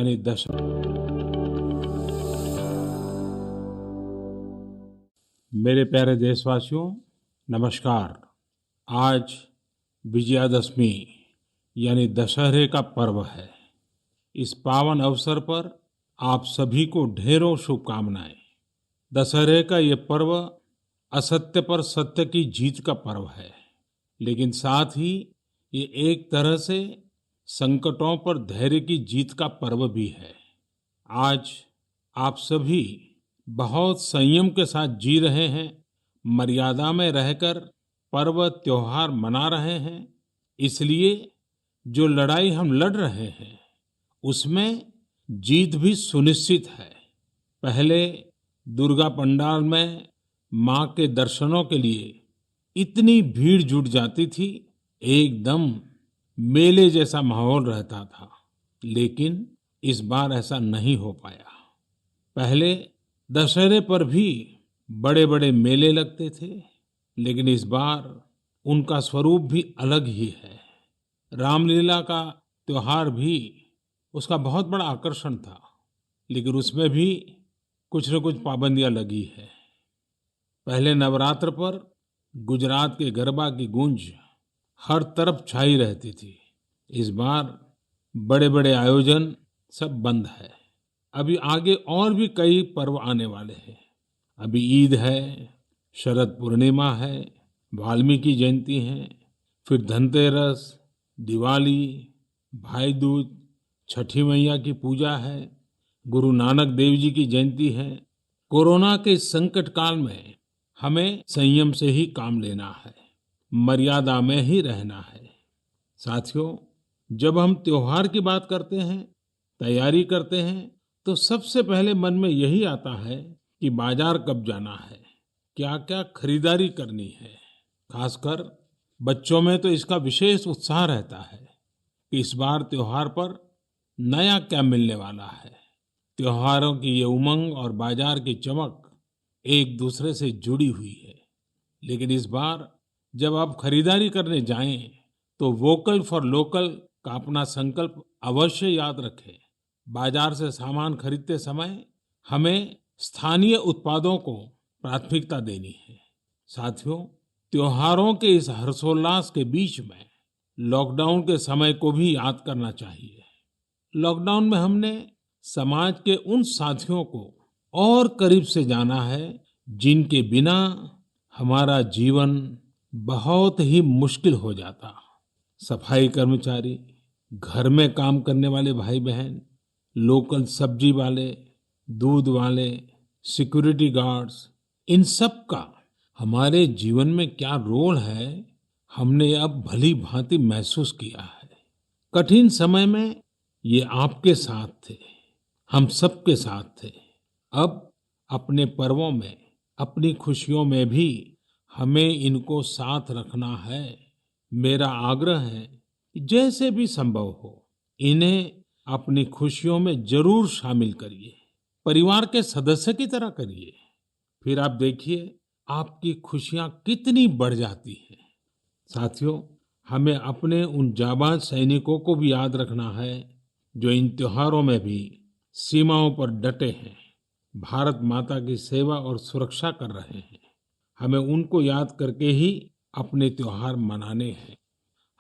यानी दश मेरे प्यारे देशवासियों, नमस्कार। आज विजयादशमी यानी दशहरे का पर्व है। इस पावन अवसर पर आप सभी को ढेरों शुभकामनाएं। दशहरे का ये पर्व असत्य पर सत्य की जीत का पर्व है, लेकिन साथ ही ये एक तरह से संकटों पर धैर्य की जीत का पर्व भी है। आज आप सभी बहुत संयम के साथ जी रहे हैं, मर्यादा में रहकर पर्व त्योहार मना रहे हैं। इसलिए जो लड़ाई हम लड़ रहे हैं, उसमें जीत भी सुनिश्चित है। पहले दुर्गा पंडाल में मां के दर्शनों के लिए इतनी भीड़ जुट जाती थी, एकदम मेले जैसा माहौल रहता था। लेकिन इस बार ऐसा नहीं हो पाया। पहले दशहरे पर भी बड़े बड़े मेले लगते थे, लेकिन इस बार उनका स्वरूप भी अलग ही है। रामलीला का त्योहार भी उसका बहुत बड़ा आकर्षण था, लेकिन उसमें भी कुछ न कुछ पाबंदियां लगी है। पहले नवरात्र पर गुजरात के गरबा की गूंज हर तरफ छाई रहती थी। इस बार बड़े बड़े आयोजन सब बंद है। अभी आगे और भी कई पर्व आने वाले हैं। अभी ईद है, शरद पूर्णिमा है, वाल्मीकि जयंती है, फिर धनतेरस, दिवाली, भाई दूज, छठी मैया की पूजा है, गुरु नानक देव जी की जयंती है। कोरोना के इस संकट काल में हमें संयम से ही काम लेना है, मर्यादा में ही रहना है। साथियों, जब हम त्योहार की बात करते हैं, तैयारी करते हैं, तो सबसे पहले मन में यही आता है कि बाजार कब जाना है, क्या क्या खरीदारी करनी है। खासकर बच्चों में तो इसका विशेष उत्साह रहता है कि इस बार त्योहार पर नया क्या मिलने वाला है। त्योहारों की ये उमंग और बाजार की चमक एक दूसरे से जुड़ी हुई है। लेकिन इस बार जब आप खरीदारी करने जाएं, तो वोकल फॉर लोकल का अपना संकल्प अवश्य याद रखें। बाजार से सामान खरीदते समय हमें स्थानीय उत्पादों को प्राथमिकता देनी है। साथियों, त्योहारों के इस हर्षोल्लास के बीच में लॉकडाउन के समय को भी याद करना चाहिए। लॉकडाउन में हमने समाज के उन साथियों को और करीब से जाना है, जिनके बिना हमारा जीवन बहुत ही मुश्किल हो जाता। सफाई कर्मचारी, घर में काम करने वाले भाई बहन, लोकल सब्जी वाले, दूध वाले, सिक्योरिटी गार्ड्स, इन सब का हमारे जीवन में क्या रोल है, हमने अब भली भांति महसूस किया है। कठिन समय में ये आपके साथ थे, हम सबके साथ थे। अब अपने पर्वों में, अपनी खुशियों में भी हमें इनको साथ रखना है। मेरा आग्रह है कि जैसे भी संभव हो, इन्हें अपनी खुशियों में जरूर शामिल करिए। परिवार के सदस्य की तरह करिए। फिर आप देखिए आपकी खुशियां कितनी बढ़ जाती हैं। साथियों, हमें अपने उन जाबाज सैनिकों को भी याद रखना है, जो इन त्योहारों में भी सीमाओं पर डटे हैं, भारत माता की सेवा और सुरक्षा कर रहे हैं। हमें उनको याद करके ही अपने त्योहार मनाने हैं।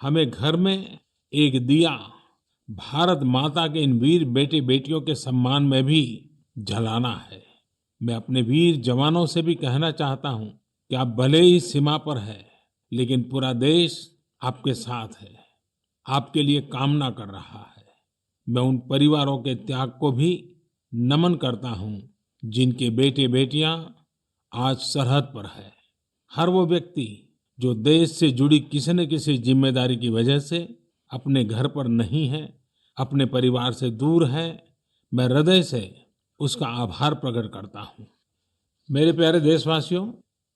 हमें घर में एक दिया भारत माता के इन वीर बेटे बेटियों के सम्मान में भी जलाना है। मैं अपने वीर जवानों से भी कहना चाहता हूं कि आप भले ही सीमा पर हैं, लेकिन पूरा देश आपके साथ है, आपके लिए कामना कर रहा है। मैं उन परिवारों के त्याग को भी नमन करता हूं, जिनके बेटे बेटियां आज सरहद पर है। हर वो व्यक्ति जो देश से जुड़ी किसी न किसी जिम्मेदारी की वजह से अपने घर पर नहीं है, अपने परिवार से दूर है, मैं हृदय से उसका आभार प्रकट करता हूं। मेरे प्यारे देशवासियों,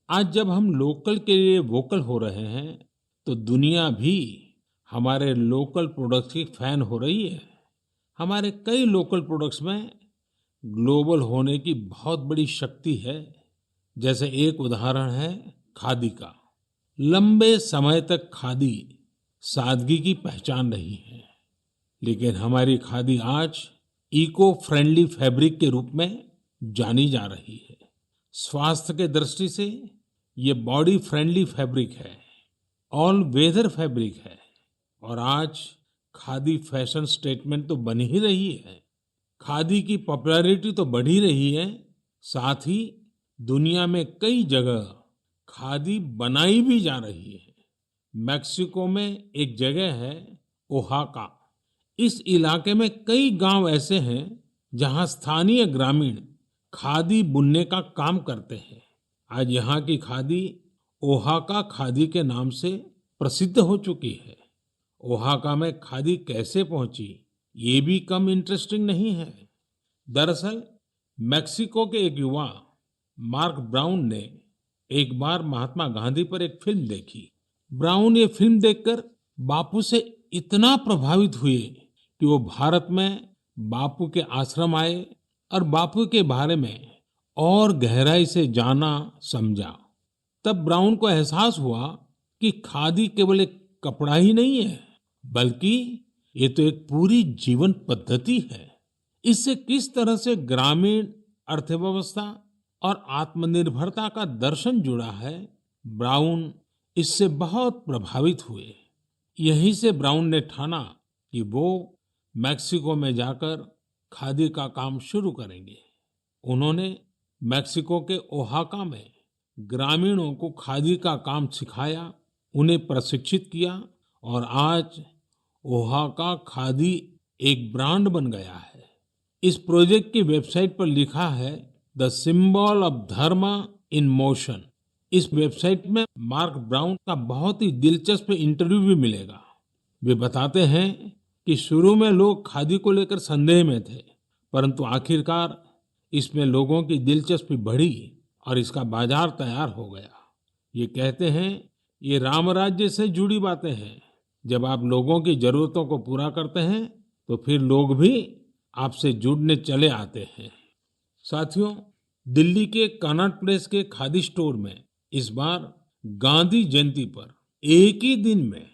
आज जब हम लोकल के लिए वोकल हो रहे हैं, तो दुनिया भी हमारे लोकल प्रोडक्ट्स की फैन हो रही है। हमारे कई लोकल प्रोडक्ट्स में ग्लोबल होने की बहुत बड़ी शक्ति है। जैसे एक उदाहरण है खादी का। लंबे समय तक खादी सादगी की पहचान रही है, लेकिन हमारी खादी आज इको फ्रेंडली फैब्रिक के रूप में जानी जा रही है। स्वास्थ्य के दृष्टि से ये बॉडी फ्रेंडली फैब्रिक है, ऑल वेदर फैब्रिक है और आज खादी फैशन स्टेटमेंट तो बन ही रही है। खादी की पॉपुलैरिटी तो बढ़ ही रही है, साथ ही दुनिया में कई जगह खादी बनाई भी जा रही है। मेक्सिको में एक जगह है ओहाका। इस इलाके में कई गांव ऐसे हैं जहां स्थानीय ग्रामीण खादी बुनने का काम करते हैं। आज यहाँ की खादी ओहाका खादी के नाम से प्रसिद्ध हो चुकी है। ओहाका में खादी कैसे पहुंची, ये भी कम इंटरेस्टिंग नहीं है। दरअसल मेक्सिको के एक युवा मार्क ब्राउन ने एक बार महात्मा गांधी पर एक फिल्म देखी। ब्राउन ये फिल्म देखकर बापू से इतना प्रभावित हुए कि वो भारत में बापू के आश्रम आए और बापू के बारे में और गहराई से जाना समझा। तब ब्राउन को एहसास हुआ कि खादी केवल एक कपड़ा ही नहीं है, बल्कि ये तो एक पूरी जीवन पद्धति है। इससे किस तरह से ग्रामीण अर्थव्यवस्था और आत्मनिर्भरता का दर्शन जुड़ा है, ब्राउन इससे बहुत प्रभावित हुए। यहीं से ब्राउन ने ठाना कि वो मैक्सिको में जाकर खादी का काम शुरू करेंगे। उन्होंने मैक्सिको के ओहाका में ग्रामीणों को खादी का काम सिखाया, उन्हें प्रशिक्षित किया और आज ओहाका खादी एक ब्रांड बन गया है। इस प्रोजेक्ट की वेबसाइट पर लिखा है द सिंबल ऑफ धर्म इन मोशन। इस वेबसाइट में मार्क ब्राउन का बहुत ही दिलचस्प इंटरव्यू भी मिलेगा। वे बताते हैं कि शुरू में लोग खादी को लेकर संदेह में थे, परंतु आखिरकार इसमें लोगों की दिलचस्पी बढ़ी और इसका बाजार तैयार हो गया। ये कहते हैं ये राम राज्य से जुड़ी बातें हैं। जब आप लोगों की जरूरतों को पूरा करते हैं तो फिर लोग भी आपसे जुड़ने चले आते हैं। साथियों, दिल्ली के कनॉट प्लेस के खादी स्टोर में इस बार गांधी जयंती पर एक ही दिन में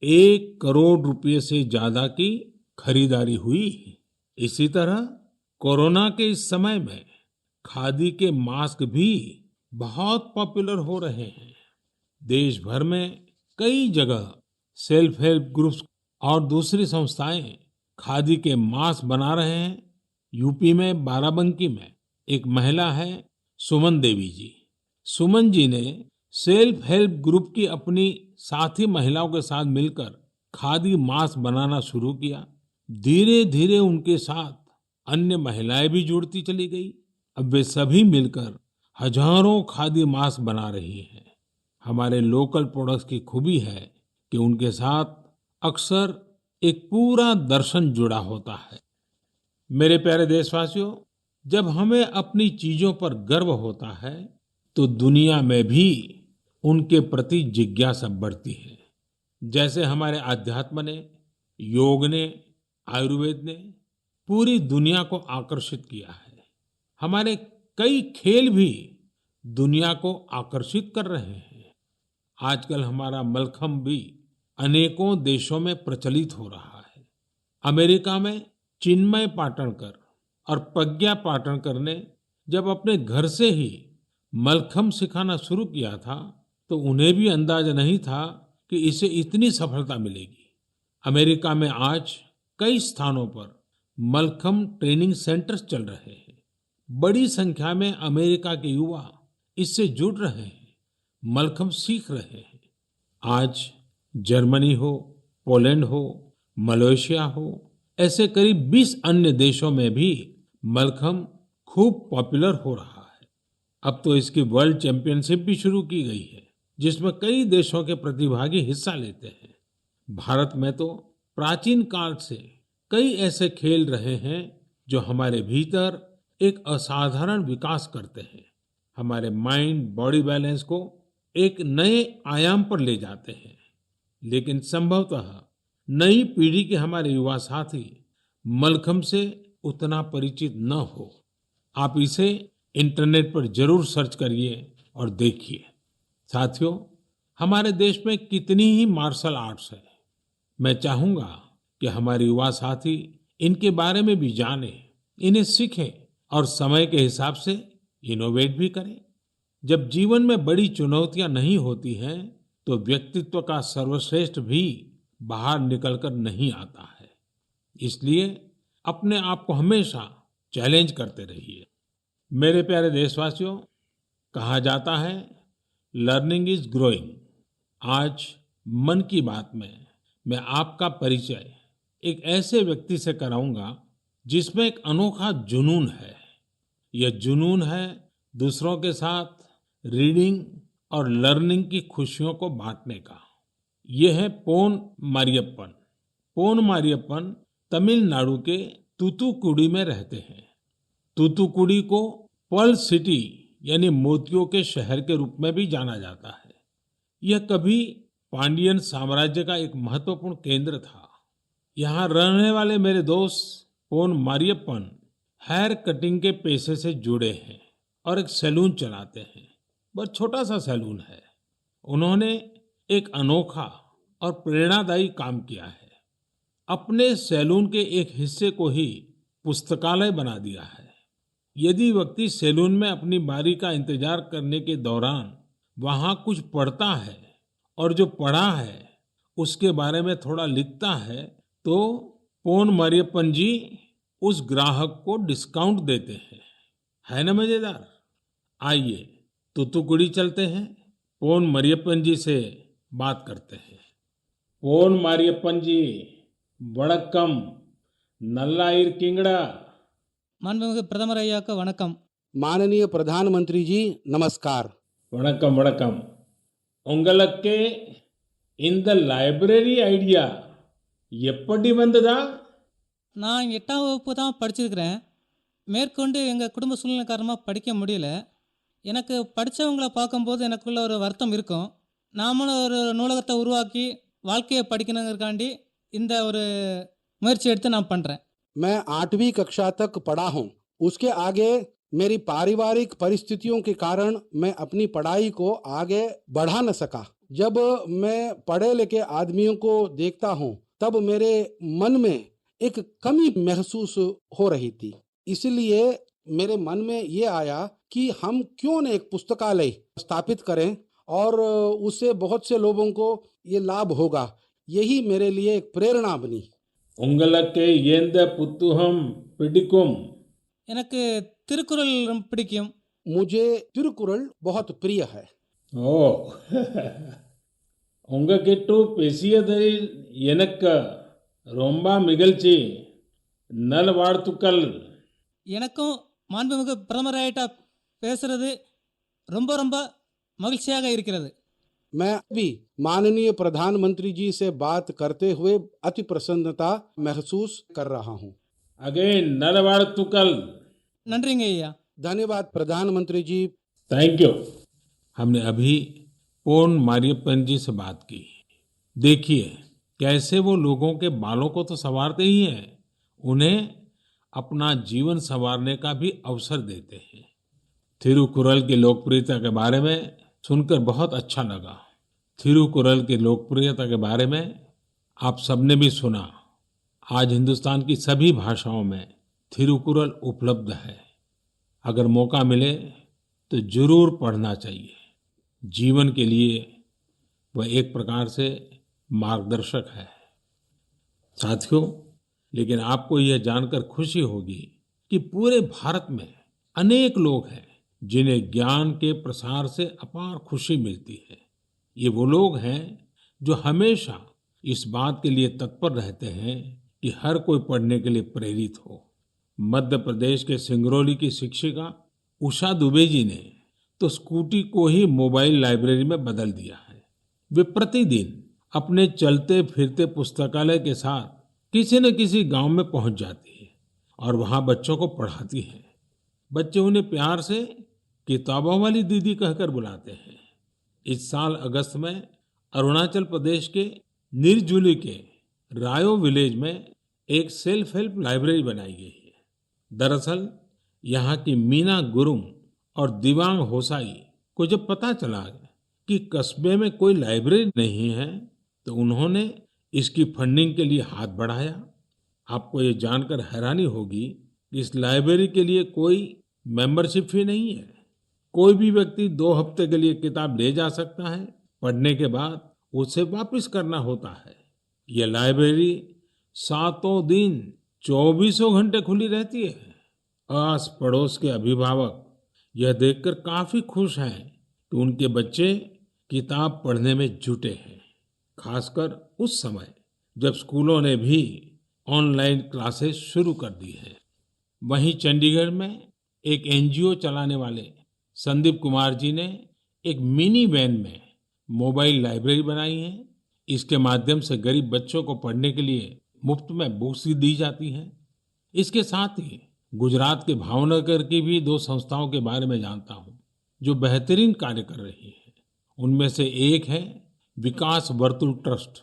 1 करोड़ रुपए से ज्यादा की खरीदारी हुई। इसी तरह कोरोना के इस समय में खादी के मास्क भी बहुत पॉपुलर हो रहे हैं। देश भर में कई जगह सेल्फ हेल्प ग्रुप्स और दूसरी संस्थाएं खादी के मास्क बना रहे हैं। यूपी में बाराबंकी में एक महिला है सुमन देवी जी। सुमन जी ने सेल्फ हेल्प ग्रुप की अपनी साथी महिलाओं के साथ मिलकर खादी मास्क बनाना शुरू किया। धीरे धीरे उनके साथ अन्य महिलाएं भी जुड़ती चली गई। अब वे सभी मिलकर हजारों खादी मास्क बना रही हैं। हमारे लोकल प्रोडक्ट्स की खूबी है कि उनके साथ अक्सर एक पूरा दर्शन जुड़ा होता है। मेरे प्यारे देशवासियों, जब हमें अपनी चीजों पर गर्व होता है तो दुनिया में भी उनके प्रति जिज्ञासा बढ़ती है। जैसे हमारे आध्यात्म ने, योग ने, आयुर्वेद ने पूरी दुनिया को आकर्षित किया है। हमारे कई खेल भी दुनिया को आकर्षित कर रहे हैं। आजकल हमारा मलखम्ब भी अनेकों देशों में प्रचलित हो रहा है। अमेरिका में चिन्मय पाटणकर और प्रज्ञा पाटणकर ने जब अपने घर से ही मलखम्ब सिखाना शुरू किया था तो उन्हें भी अंदाजा नहीं था कि इसे इतनी सफलता मिलेगी। अमेरिका में आज कई स्थानों पर मलखम्ब ट्रेनिंग सेंटर्स चल रहे हैं। बड़ी संख्या में अमेरिका के युवा इससे जुड़ रहे हैं, मलखम्ब सीख रहे हैं। आज जर्मनी हो, पोलैंड हो, मलेशिया हो, ऐसे करीब 20 अन्य देशों में भी मलखम्ब खूब पॉपुलर हो रहा है। अब तो इसकी वर्ल्ड चैंपियनशिप भी शुरू की गई है, जिसमें कई देशों के प्रतिभागी हिस्सा लेते हैं। भारत में तो प्राचीन काल से कई ऐसे खेल रहे हैं जो हमारे भीतर एक असाधारण विकास करते हैं, हमारे माइंड बॉडी बैलेंस को एक नए आयाम पर ले जाते हैं। लेकिन संभवतः नई पीढ़ी के हमारे युवा साथी मलखम्ब से उतना परिचित न हो। आप इसे इंटरनेट पर जरूर सर्च करिए और देखिए। साथियों, हमारे देश में कितनी ही मार्शल आर्ट्स है। मैं चाहूंगा कि हमारे युवा साथी इनके बारे में भी जानें, इन्हें सीखें और समय के हिसाब से इनोवेट भी करें। जब जीवन में बड़ी चुनौतियां नहीं होती हैं, तो व्यक्तित्व का सर्वश्रेष्ठ भी बाहर निकलकर नहीं आता है। इसलिए अपने आप को हमेशा चैलेंज करते रहिए। मेरे प्यारे देशवासियों, कहा जाता है लर्निंग इज ग्रोइंग। आज मन की बात में मैं आपका परिचय एक ऐसे व्यक्ति से कराऊंगा जिसमें एक अनोखा जुनून है। यह जुनून है दूसरों के साथ रीडिंग और लर्निंग की खुशियों को बांटने का। यह है पोन मारियप्पन। पोन मारियप्पन तमिलनाडु के तूतुकुड़ी में रहते हैं। तूतुकुड़ी को पर्ल सिटी यानी मोतियों के शहर के रूप में भी जाना जाता है। यह कभी पांडियन साम्राज्य का एक महत्वपूर्ण केंद्र था। यहाँ रहने वाले मेरे दोस्त पोन मारियप्पन हेयर कटिंग के पेशे से जुड़े हैं और एक सैलून चलाते हैं। बहुत छोटा सा सैलून है। उन्होंने एक अनोखा और प्रेरणादायी काम किया है। अपने सैलून के एक हिस्से को ही पुस्तकालय बना दिया है। यदि व्यक्ति सैलून में अपनी बारी का इंतजार करने के दौरान वहां कुछ पढ़ता है और जो पढ़ा है उसके बारे में थोड़ा लिखता है, तो पोन मरियप्पन जी उस ग्राहक को डिस्काउंट देते हैं। है ना मजेदार? आइए तूतुकुड़ी चलते हैं, पोन मरियप्पन जी से बात करते हैं। पोन मरियप्पन जी, वणक्कम, नल्ला इरकिंगड़ा। மாண்புமிகு பிரதமர் ஐயாவுக்கு வணக்கம். माननीय प्रधानमंत्री जी नमस्कार। வணக்கம் வணக்கம். உங்களுக்கு இந்த லைப்ரரி ஐடியா எப்படி வந்ததா? நான் 8ஆம் வகுப்பு தான் படிச்சிருக்கிறேன். மேற்கொண்டு எங்கள் குடும்ப சூழ்நிலை காரணமாக படிக்க முடியல. எனக்கு படித்தவங்கள பார்க்கும்போது எனக்குள்ள ஒரு வருத்தம் இருக்கும். நாமளும் ஒரு நூலகத்தை உருவாக்கி வாழ்க்கையை படிக்கணுங்கிறக்காண்டி இந்த ஒரு முயற்சி எடுத்து நான் பண்ணுறேன். मैं 8वीं कक्षा तक पढ़ा हूँ। उसके आगे मेरी पारिवारिक परिस्थितियों के कारण मैं अपनी पढ़ाई को आगे बढ़ा न सका। जब मैं पढ़े लिखे आदमियों को देखता हूँ तब मेरे मन में एक कमी महसूस हो रही थी। इसलिए मेरे मन में ये आया कि हम क्यों न एक पुस्तकालय स्थापित करें और उससे बहुत से लोगों को ये लाभ होगा। यही मेरे लिए एक प्रेरणा बनी। உங்களுக்கு எந்த புத்தகம் பிடிக்கும்? எனக்கு திருக்குறள் ரொம்ப பிடிக்கும். मुझे तिरुकुरल बहुत प्रिय है। ஓ உங்ககிட்ட பேசியதில் எனக்கு ரொம்ப மகிழ்ச்சி. நல்வாழ்த்துக்கள். எனக்கும் மாண்புமிகு பிரதமர் ஐயாட்ட பேசுறது ரொம்ப ரொம்ப மகிழ்ச்சியாக இருக்கிறது. मैं भी माननीय प्रधानमंत्री जी से बात करते हुए अति प्रसन्नता महसूस कर रहा हूँ। अगेन नलवाड़तुकल। நன்றிங்க ஐயா. धन्यवाद प्रधानमंत्री जी। Thank you. हमने अभी पोन मारियप्पन जी से बात की। देखिए कैसे वो लोगों के बालों को तो संवारते ही हैं, उन्हें अपना जीवन संवारने का भी अवसर देते हैं। थिरुकुरल की लोकप्रियता के बारे में सुनकर बहुत अच्छा लगा। थिरुकुरल की लोकप्रियता के बारे में आप सबने भी सुना। आज हिंदुस्तान की सभी भाषाओं में थिरुकुरल उपलब्ध है। अगर मौका मिले तो जरूर पढ़ना चाहिए। जीवन के लिए वह एक प्रकार से मार्गदर्शक है। साथियों, लेकिन आपको यह जानकर खुशी होगी कि पूरे भारत में अनेक लोग हैं जिन्हें ज्ञान के प्रसार से अपार खुशी मिलती है। ये वो लोग हैं जो हमेशा इस बात के लिए तत्पर रहते हैं कि हर कोई पढ़ने के लिए प्रेरित हो। मध्य प्रदेश के सिंगरौली की शिक्षिका उषा दुबे जी ने तो स्कूटी को ही मोबाइल लाइब्रेरी में बदल दिया है। वे प्रतिदिन अपने चलते फिरते पुस्तकालय के साथ किसी न किसी गांव में पहुंच जाती है और वहां बच्चों को पढ़ाती है। बच्चे उन्हें प्यार से किताबों वाली दीदी कहकर बुलाते हैं। इस साल अगस्त में अरुणाचल प्रदेश के निरजुली के रायो विलेज में एक सेल्फ हेल्प लाइब्रेरी बनाई गई है। दरअसल यहाँ की मीना गुरुंग और दिवांग होसाई को जब पता चला कि कस्बे में कोई लाइब्रेरी नहीं है, तो उन्होंने इसकी फंडिंग के लिए हाथ बढ़ाया। आपको ये जानकर हैरानी होगी कि इस लाइब्रेरी के लिए कोई मेंबरशिप फी नहीं है। कोई भी व्यक्ति 2 हफ्ते के लिए किताब ले जा सकता है, पढ़ने के बाद उसे वापस करना होता है। यह लाइब्रेरी सातों दिन 24 घंटे खुली रहती है। आस पड़ोस के अभिभावक यह देखकर काफी खुश हैं कि उनके बच्चे किताब पढ़ने में जुटे हैं, खासकर उस समय जब स्कूलों ने भी ऑनलाइन क्लासेस शुरू कर दी है। वहीं चंडीगढ़ में एक एनजीओ चलाने वाले संदीप कुमार जी ने एक मिनी वैन में मोबाइल लाइब्रेरी बनाई है। इसके माध्यम से गरीब बच्चों को पढ़ने के लिए मुफ्त में बुक्स दी जाती हैं। इसके साथ ही गुजरात के भावनगर की भी 2 संस्थाओं के बारे में जानता हूं जो बेहतरीन कार्य कर रही है। उनमें से एक है विकास वर्तुल ट्रस्ट।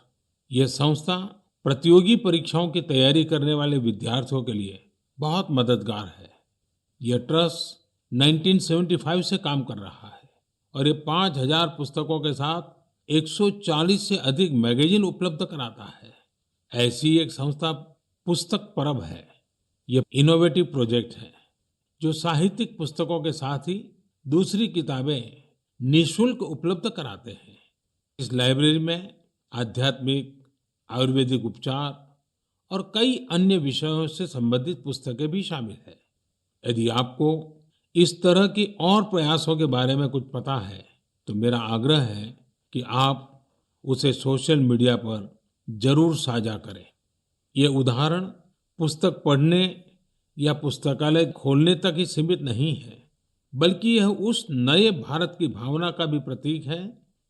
यह संस्था प्रतियोगी परीक्षाओं की तैयारी करने वाले विद्यार्थियों के लिए बहुत मददगार है। यह ट्रस्ट 1975 से काम कर रहा है और ये 5000 पुस्तकों के साथ 140 से अधिक मैगजीन उपलब्ध कराता है। ऐसी एक संस्था पुस्तक परब है। यह इनोवेटिव प्रोजेक्ट है जो साहित्यिक पुस्तकों के साथ ही दूसरी किताबें निशुल्क उपलब्ध कराते हैं। इस लाइब्रेरी में आध्यात्मिक, आयुर्वेदिक उपचार और कई अन्य विषयों से संबंधित पुस्तकें भी शामिल है। यदि आपको इस तरह की और प्रयासों के बारे में कुछ पता है तो मेरा आग्रह है कि आप उसे सोशल मीडिया पर जरूर साझा करें। ये उदाहरण पुस्तक पढ़ने या पुस्तकालय खोलने तक ही सीमित नहीं है, बल्कि यह उस नए भारत की भावना का भी प्रतीक है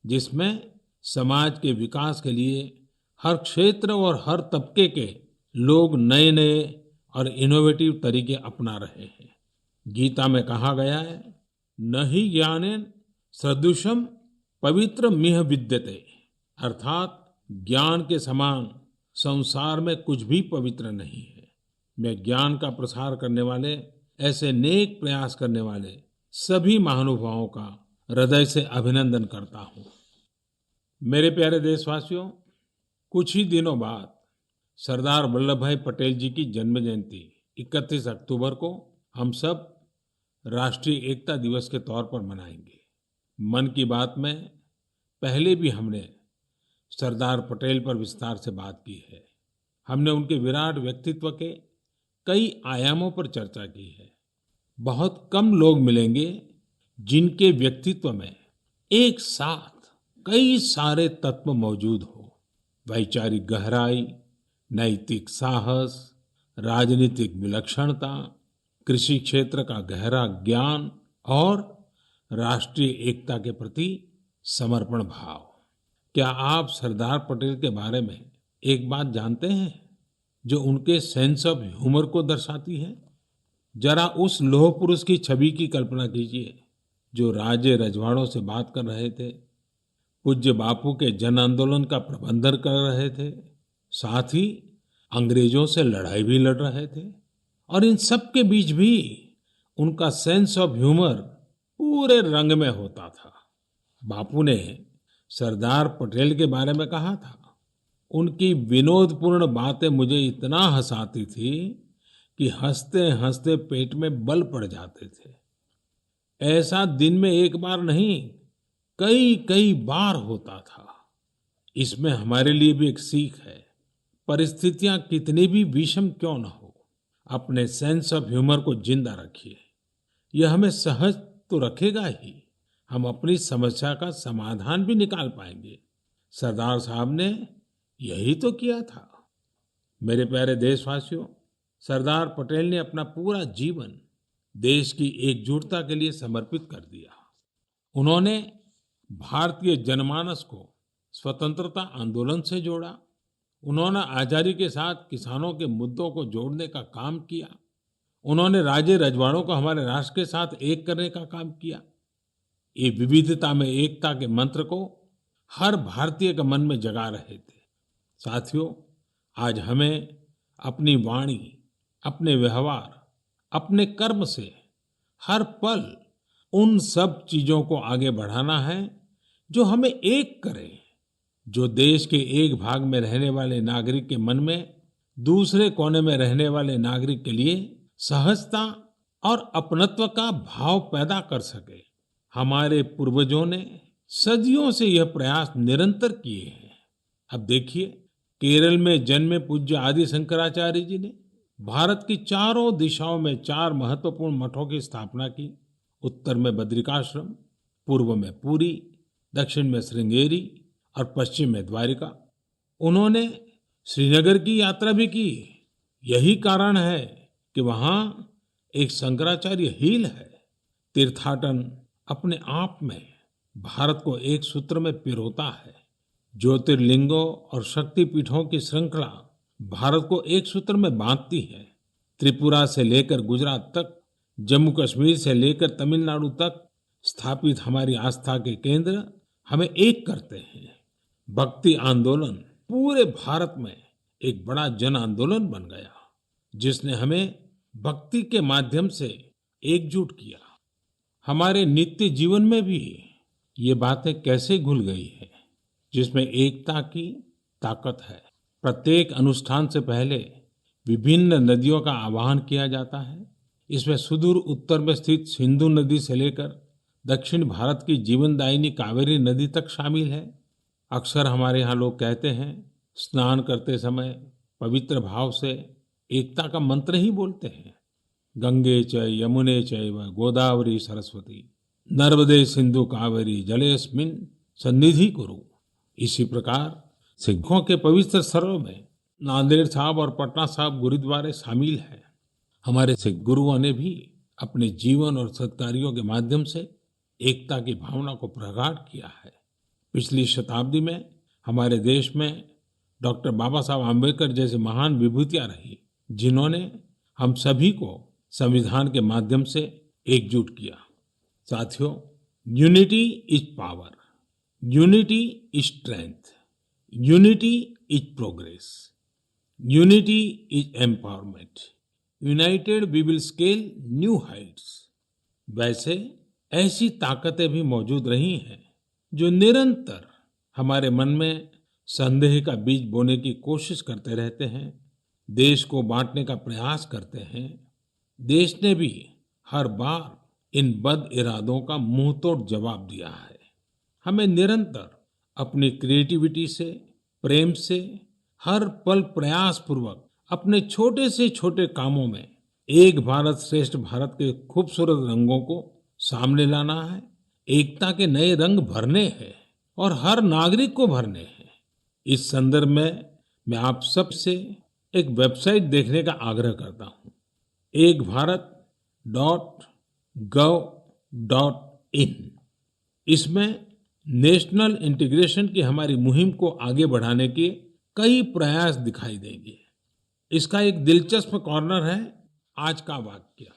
जिसमें समाज के विकास के लिए हर क्षेत्र और हर तबके के लोग नए नए और इनोवेटिव तरीके अपना रहे हैं। गीता में कहा गया है, न ही ज्ञानेन सदृशम पवित्र मिह विद्यते, अर्थात ज्ञान के समान संसार में कुछ भी पवित्र नहीं है। मैं ज्ञान का प्रसार करने वाले, ऐसे नेक प्रयास करने वाले सभी महानुभावों का हृदय से अभिनंदन करता हूँ। मेरे प्यारे देशवासियों, कुछ ही दिनों बाद सरदार वल्लभ भाई पटेल जी की जन्म जयंती 31 अक्टूबर को हम सब राष्ट्रीय एकता दिवस के तौर पर मनाएंगे। मन की बात में पहले भी हमने सरदार पटेल पर विस्तार से बात की है। हमने उनके विराट व्यक्तित्व के कई आयामों पर चर्चा की है। बहुत कम लोग मिलेंगे जिनके व्यक्तित्व में एक साथ कई सारे तत्व मौजूद हो। वैचारिक गहराई, नैतिक साहस, राजनीतिक विलक्षणता, कृषि क्षेत्र का गहरा ज्ञान और राष्ट्रीय एकता के प्रति समर्पण भाव। क्या आप सरदार पटेल के बारे में एक बात जानते हैं जो उनके सेंस ऑफ ह्यूमर को दर्शाती है? जरा उस लौह पुरुष की छवि की कल्पना कीजिए जो राजे रजवाड़ों से बात कर रहे थे, पूज्य बापू के जन आंदोलन का प्रबंधन कर रहे थे, साथ ही अंग्रेजों से लड़ाई भी लड़ रहे थे, और इन सब के बीच भी उनका सेंस ऑफ ह्यूमर पूरे रंग में होता था। बापू ने सरदार पटेल के बारे में कहा था, उनकी विनोदपूर्ण बातें मुझे इतना हंसाती थी कि हंसते हंसते पेट में बल पड़ जाते थे। ऐसा दिन में एक बार नहीं, कई कई बार होता था। इसमें हमारे लिए भी एक सीख है। परिस्थितियां कितनी भी विषम क्यों न हो, अपने सेंस ऑफ ह्यूमर को जिंदा रखिए। यह हमें सहज तो रखेगा ही, हम अपनी समस्या का समाधान भी निकाल पाएंगे। सरदार साहब ने यही तो किया था। मेरे प्यारे देशवासियों, सरदार पटेल ने अपना पूरा जीवन देश की एकजुटता के लिए समर्पित कर दिया। उन्होंने भारतीय जनमानस को स्वतंत्रता आंदोलन से जोड़ा। उन्होंने आजादी के साथ किसानों के मुद्दों को जोड़ने का काम किया। उन्होंने राजे रजवाड़ों को हमारे राष्ट्र के साथ एक करने का काम किया। ये विविधता में एकता के मंत्र को हर भारतीय के मन में जगा रहे थे। साथियों, आज हमें अपनी वाणी, अपने व्यवहार, अपने कर्म से हर पल उन सब चीजों को आगे बढ़ाना है जो हमें एक करें, जो देश के एक भाग में रहने वाले नागरिक के मन में दूसरे कोने में रहने वाले नागरिक के लिए सहजता और अपनत्व का भाव पैदा कर सके। हमारे पूर्वजों ने सदियों से यह प्रयास निरंतर किए हैं। अब देखिए, केरल में जन्मे पूज्य आदि शंकराचार्य जी ने भारत की चारों दिशाओं में 4 महत्वपूर्ण मठों की स्थापना की। उत्तर में बद्रिकाश्रम, पूर्व में पुरी, दक्षिण में श्रृंगेरी और पश्चिम में द्वारिका। उन्होंने श्रीनगर की यात्रा भी की। यही कारण है कि वहाँ एक शंकराचार्य हिल है। तीर्थाटन अपने आप में भारत को एक सूत्र में पिरोता है। ज्योतिर्लिंगों और शक्तिपीठों की श्रृंखला भारत को एक सूत्र में बांधती है। त्रिपुरा से लेकर गुजरात तक, जम्मू कश्मीर से लेकर तमिलनाडु तक स्थापित हमारी आस्था के केंद्र हमें एक करते हैं। भक्ति आंदोलन पूरे भारत में एक बड़ा जन आंदोलन बन गया, जिसने हमें भक्ति के माध्यम से एकजुट किया। हमारे नित्य जीवन में भी ये बातें कैसे घुल गई है, जिसमें एकता की ताकत है। प्रत्येक अनुष्ठान से पहले विभिन्न नदियों का आवाहन किया जाता है। इसमें सुदूर उत्तर में स्थित सिंधु नदी से लेकर दक्षिण भारत की जीवनदायिनी कावेरी नदी तक शामिल है। अक्सर हमारे यहाँ लोग कहते हैं, स्नान करते समय पवित्र भाव से एकता का मंत्र ही बोलते हैं। गंगे च यमुने चैव गोदावरी सरस्वती नर्मदे सिंधु कावेरी जलेस्मिन् सन्निधि कुरु। इसी प्रकार सिखों के पवित्र स्थलों में नांदेड़ साहब और पटना साहब गुरुद्वारे शामिल हैं। हमारे सिख गुरुओं ने भी अपने जीवन और सत्कार्यों के माध्यम से एकता की भावना को प्रगाढ़ किया है। पिछली शताब्दी में हमारे देश में डॉक्टर बाबा साहब आम्बेडकर जैसे महान विभूतियां रही, जिन्होंने हम सभी को संविधान के माध्यम से एकजुट किया। साथियों, unity is power, unity is strength, unity is progress, unity is empowerment, united we will scale new heights. वैसे ऐसी ताकतें भी मौजूद रही हैं जो निरंतर हमारे मन में संदेह का बीज बोने की कोशिश करते रहते हैं, देश को बांटने का प्रयास करते हैं। देश ने भी हर बार इन बद इरादों का मुंहतोड़ जवाब दिया है। हमें निरंतर अपनी क्रिएटिविटी से, प्रेम से, हर पल प्रयास पूर्वक अपने छोटे से छोटे कामों में एक भारत श्रेष्ठ भारत के खूबसूरत रंगों को सामने लाना है। एकता के नए रंग भरने हैं और हर नागरिक को भरने हैं। इस संदर्भ में मैं आप सब से एक वेबसाइट देखने का आग्रह करता हूँ, ekbharat.gov.in। इसमें नेशनल इंटीग्रेशन की हमारी मुहिम को आगे बढ़ाने के कई प्रयास दिखाई देंगे। इसका एक दिलचस्प कॉर्नर है आज का वाक्य।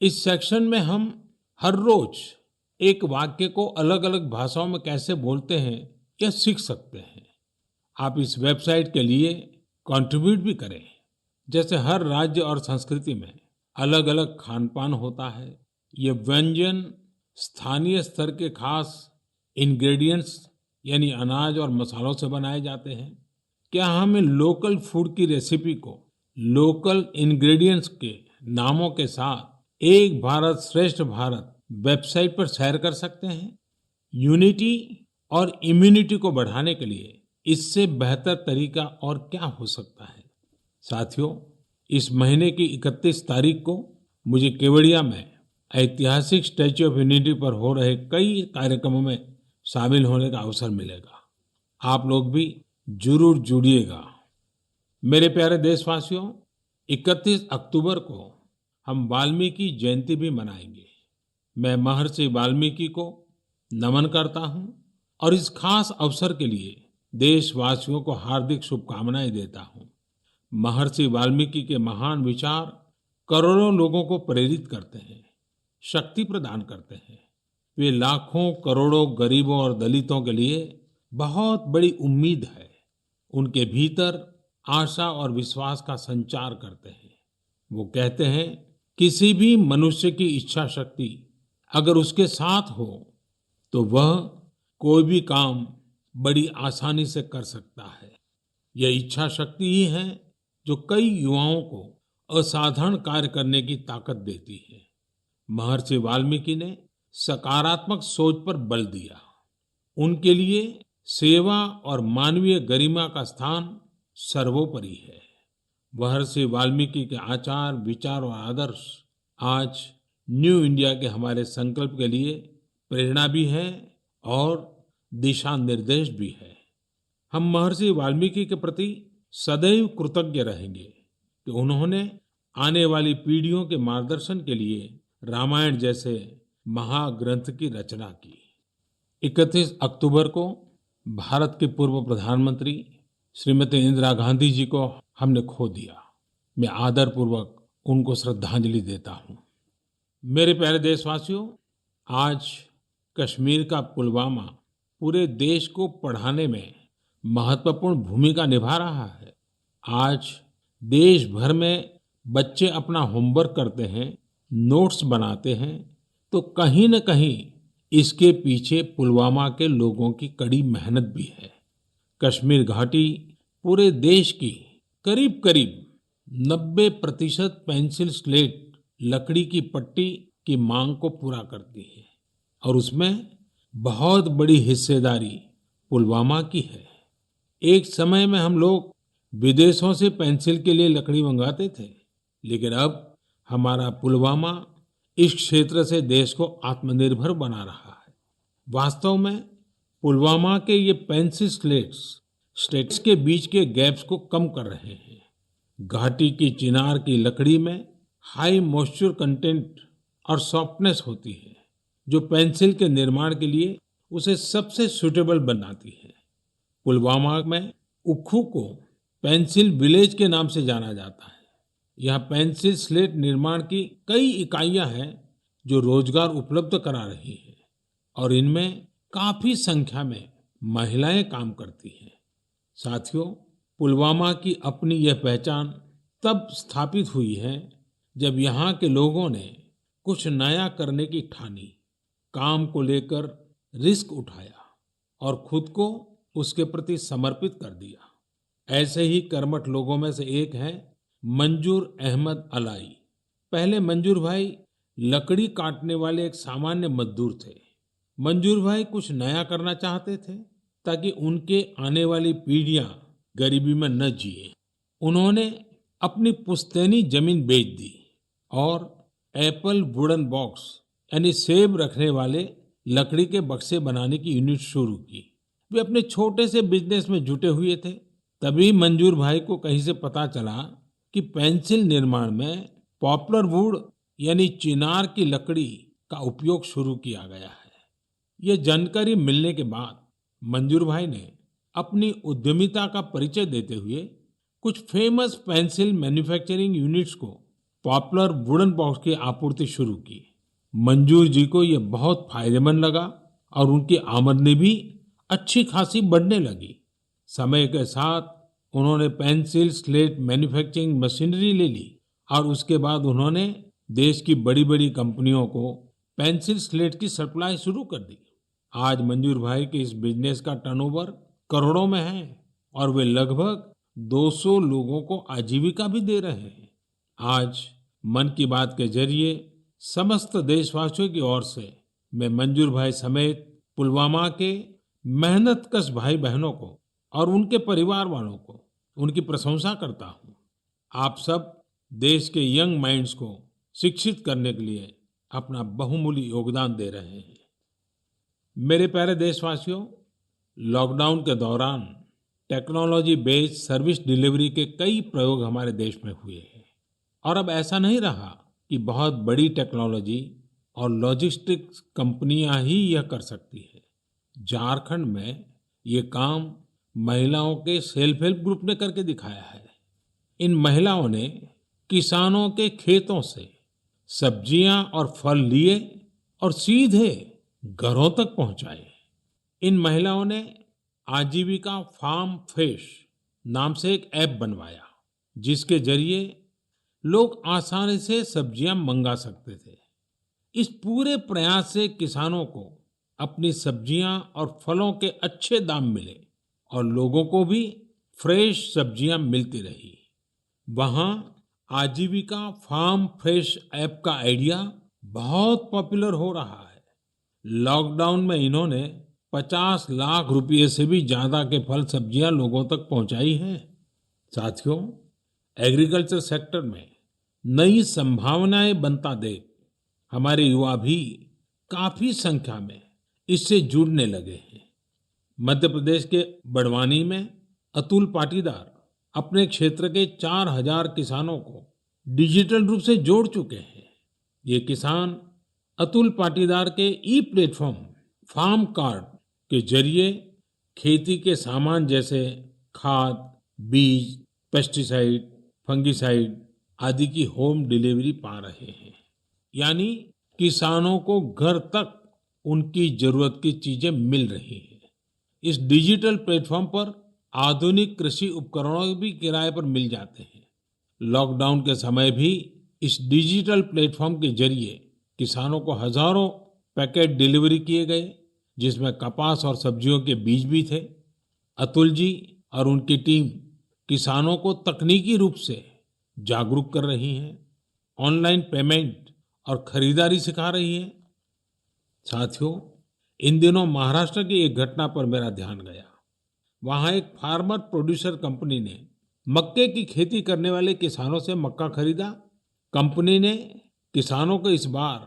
इस सेक्शन में हम हर रोज एक वाक्य को अलग अलग भाषाओं में कैसे बोलते हैं यह सीख सकते हैं। आप इस वेबसाइट के लिए कंट्रीब्यूट भी करें। जैसे हर राज्य और संस्कृति में अलग अलग खान-पान होता है। ये व्यंजन स्थानीय स्तर के खास इंग्रेडिएंट्स यानी अनाज और मसालों से बनाए जाते हैं। क्या हम इन लोकल फूड की रेसिपी को लोकल इंग्रेडिएंट्स के नामों के साथ एक भारत श्रेष्ठ भारत वेबसाइट पर शेयर कर सकते हैं? यूनिटी और इम्यूनिटी को बढ़ाने के लिए इससे बेहतर तरीका और क्या हो सकता है? साथियों, इस महीने की 31 तारीख को मुझे केवड़िया में ऐतिहासिक स्टैच्यू ऑफ यूनिटी पर हो रहे कई कार्यक्रमों में शामिल होने का अवसर मिलेगा। आप लोग भी जरूर जुड़िएगा। मेरे प्यारे देशवासियों, 31 अक्टूबर को हम वाल्मीकि जयंती भी मनाएंगे। मैं महर्षि वाल्मीकि को नमन करता हूं और इस खास अवसर के लिए देशवासियों को हार्दिक शुभकामनाएं देता हूं। महर्षि वाल्मीकि के महान विचार करोड़ों लोगों को प्रेरित करते हैं, शक्ति प्रदान करते हैं। वे लाखों करोड़ों गरीबों और दलितों के लिए बहुत बड़ी उम्मीद है। उनके भीतर आशा और विश्वास का संचार करते हैं। वो कहते हैं, किसी भी मनुष्य की इच्छा शक्ति अगर उसके साथ हो तो वह कोई भी काम बड़ी आसानी से कर सकता है। यह इच्छा शक्ति ही है जो कई युवाओं को असाधारण कार्य करने की ताकत देती है। महर्षि वाल्मीकि ने सकारात्मक सोच पर बल दिया। उनके लिए सेवा और मानवीय गरिमा का स्थान सर्वोपरि है। महर्षि वाल्मीकि के आचार, विचार और आदर्श आज न्यू इंडिया के हमारे संकल्प के लिए प्रेरणा भी है और दिशा निर्देश भी है। हम महर्षि वाल्मीकि के प्रति सदैव कृतज्ञ रहेंगे कि उन्होंने आने वाली पीढ़ियों के मार्गदर्शन के लिए रामायण जैसे महाग्रंथ की रचना की। 31 अक्टूबर को भारत के पूर्व प्रधानमंत्री श्रीमती इंदिरा गांधी जी को हमने खो दिया। मैं आदरपूर्वक उनको श्रद्धांजलि देता हूं। मेरे प्यारे देशवासियों, आज कश्मीर का पुलवामा पूरे देश को पढ़ाने में महत्वपूर्ण भूमिका निभा रहा है। आज देश भर में बच्चे अपना होमवर्क करते हैं, नोट्स बनाते हैं, तो कहीं न कहीं इसके पीछे पुलवामा के लोगों की कड़ी मेहनत भी है। कश्मीर घाटी पूरे देश की करीब करीब 90% पेंसिल स्लेट लकड़ी की पट्टी की मांग को पूरा करती है और उसमें बहुत बड़ी हिस्सेदारी पुलवामा की है। एक समय में हम लोग विदेशों से पेंसिल के लिए लकड़ी मंगाते थे, लेकिन अब हमारा पुलवामा इस क्षेत्र से देश को आत्मनिर्भर बना रहा है। वास्तव में पुलवामा के ये पेंसिल स्लेट्स के बीच के गैप्स को कम कर रहे हैं। घाटी की चिनार की लकड़ी में हाई मॉइस्चर कंटेंट और सॉफ्टनेस होती है, जो पेंसिल के निर्माण के लिए उसे सबसे सूटेबल बनाती है। पुलवामा में उक्खू को पेंसिल विलेज के नाम से जाना जाता है। यहाँ पेंसिल स्लेट निर्माण की कई इकाइयां हैं जो रोजगार उपलब्ध करा रही है और इनमें काफी संख्या में महिलाएं काम करती हैं। साथियों, पुलवामा की अपनी यह पहचान तब स्थापित हुई है जब यहाँ के लोगों ने कुछ नया करने की ठानी, काम को लेकर रिस्क उठाया और खुद को उसके प्रति समर्पित कर दिया। ऐसे ही कर्मठ लोगों में से एक है मंजूर अहमद अलाई। पहले मंजूर भाई लकड़ी काटने वाले एक सामान्य मजदूर थे। मंजूर भाई कुछ नया करना चाहते थे ताकि उनके आने वाली पीढ़ियां गरीबी में न जिए। उन्होंने अपनी पुश्तैनी जमीन बेच दी और एप्पल वुडन बॉक्स यानी सेब रखने वाले लकड़ी के बक्से बनाने की यूनिट शुरू की। वे अपने छोटे से बिजनेस में जुटे हुए थे। तभी मंजूर भाई को कहीं से पता चला कि पेंसिल निर्माण में पॉपुलर वुड यानी चिनार की लकड़ी का उपयोग शुरू किया गया है। यह जानकारी मिलने के बाद मंजूर भाई ने अपनी उद्यमिता का परिचय देते हुए कुछ फेमस पेंसिल मैन्युफैक्चरिंग यूनिट्स को पॉपुलर वुडन बॉक्स की आपूर्ति शुरू की। मंजूर जी को यह बहुत फायदेमंद लगा और उनकी आमदनी भी अच्छी खासी बढ़ने लगी। समय के साथ उन्होंने पेंसिल स्लेट मैन्युफैक्चरिंग मशीनरी ले ली और उसके बाद उन्होंने देश की बड़ी बड़ी कंपनियों को पेंसिल स्लेट की सप्लाई शुरू कर दी। आज मंजूर भाई के इस बिजनेस का टर्नओवर करोड़ों में है और वे लगभग 200 लोगों को आजीविका भी दे रहे हैं। आज मन की बात के जरिए समस्त देशवासियों की ओर से मैं मंजूर भाई समेत पुलवामा के मेहनतकश भाई बहनों को और उनके परिवार वालों को उनकी प्रशंसा करता हूँ। आप सब देश के यंग माइंड्स को शिक्षित करने के लिए अपना बहुमूल्य योगदान दे रहे हैं। मेरे प्यारे देशवासियों, लॉकडाउन के दौरान टेक्नोलॉजी बेस्ड सर्विस डिलीवरी के कई प्रयोग हमारे देश में हुए हैं और अब ऐसा नहीं रहा कि बहुत बड़ी टेक्नोलॉजी और लॉजिस्टिक्स कंपनियां ही यह कर सकती है। झारखंड में ये काम महिलाओं के सेल्फ हेल्प ग्रुप ने करके दिखाया है। इन महिलाओं ने किसानों के खेतों से सब्जियां और फल लिए और सीधे घरों तक पहुंचाए। इन महिलाओं ने आजीविका फार्म फ्रेश नाम से एक ऐप बनवाया, जिसके जरिए लोग आसानी से सब्जियां मंगा सकते थे। इस पूरे प्रयास से किसानों को अपनी सब्जियां और फलों के अच्छे दाम मिले और लोगों को भी फ्रेश सब्जियां मिलती रही। वहाँ आजीविका फार्म फ्रेश ऐप का आइडिया बहुत पॉपुलर हो रहा है। लॉकडाउन में इन्होंने 50 लाख रुपए से भी ज्यादा के फल सब्जियां लोगों तक पहुंचाई हैं। साथियों, एग्रीकल्चर सेक्टर में नई संभावनाएं बनता देख हमारे युवा भी काफी संख्या में इससे जुड़ने लगे हैं। मध्य प्रदेश के बड़वानी में अतुल पाटीदार अपने क्षेत्र के 4000 किसानों को डिजिटल रूप से जोड़ चुके हैं। ये किसान अतुल पाटीदार के ई प्लेटफॉर्म फार्म कार्ड के जरिए खेती के सामान जैसे खाद, बीज, पेस्टिसाइड, फंगिसाइड आदि की होम डिलीवरी पा रहे हैं। यानी किसानों को घर तक उनकी जरूरत की चीजें मिल रही हैं। इस डिजिटल प्लेटफॉर्म पर आधुनिक कृषि उपकरणों भी किराए पर मिल जाते हैं। लॉकडाउन के समय भी इस डिजिटल प्लेटफॉर्म के जरिए किसानों को हजारों पैकेट डिलीवरी किए गए, जिसमें कपास और सब्जियों के बीज भी थे। अतुल जी और उनकी टीम किसानों को तकनीकी रूप से जागरूक कर रही है, ऑनलाइन पेमेंट और खरीदारी सिखा रही है। साथियों, इन दिनों महाराष्ट्र की एक घटना पर मेरा ध्यान गया। वहां एक फार्मर प्रोड्यूसर कंपनी ने मक्के की खेती करने वाले किसानों से मक्का खरीदा। कंपनी ने किसानों को इस बार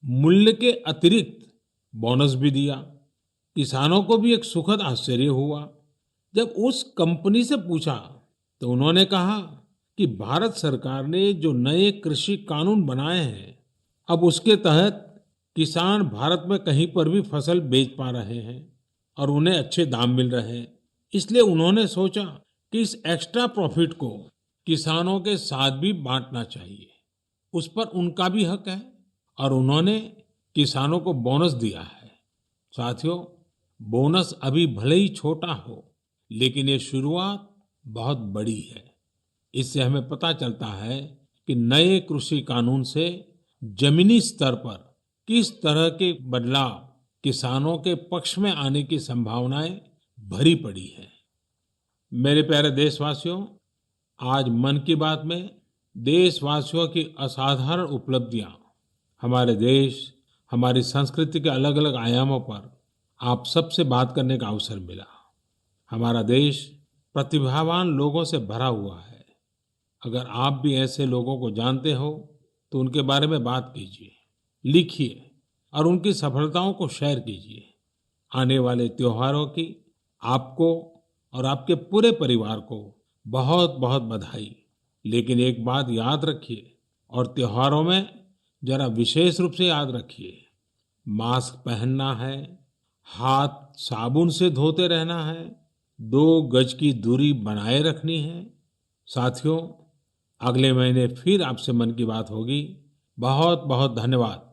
मूल्य के अतिरिक्त बोनस भी दिया। किसानों को भी एक सुखद आश्चर्य हुआ। जब उस कंपनी से पूछा तो उन्होंने कहा कि भारत सरकार ने जो नए कृषि कानून बनाए हैं, अब उसके तहत किसान भारत में कहीं पर भी फसल बेच पा रहे हैं और उन्हें अच्छे दाम मिल रहे हैं। इसलिए उन्होंने सोचा कि इस एक्स्ट्रा प्रॉफिट को किसानों के साथ भी बांटना चाहिए। उस पर उनका भी हक है और उन्होंने किसानों को बोनस दिया है। साथियों, बोनस अभी भले ही छोटा हो, लेकिन ये शुरुआत बहुत बड़ी है। इससे हमें पता चलता है कि नए कृषि कानून से जमीनी स्तर पर किस तरह के बदलाव किसानों के पक्ष में आने की संभावनाएं भरी पड़ी है। मेरे प्यारे देशवासियों, आज मन की बात में देशवासियों की असाधारण उपलब्धियां, हमारे देश, हमारी संस्कृति के अलग अलग आयामों पर आप सबसे बात करने का अवसर मिला। हमारा देश प्रतिभावान लोगों से भरा हुआ है। अगर आप भी ऐसे लोगों को जानते हो तो उनके बारे में बात कीजिए, लिखिए और उनकी सफलताओं को शेयर कीजिए। आने वाले त्योहारों की आपको और आपके पूरे परिवार को बहुत बहुत बधाई। लेकिन एक बात याद रखिए और त्योहारों में जरा विशेष रूप से याद रखिए, मास्क पहनना है, हाथ साबुन से धोते रहना है, 2 गज की दूरी बनाए रखनी है। साथियों, अगले महीने फिर आपसे मन की बात होगी। बहुत बहुत धन्यवाद।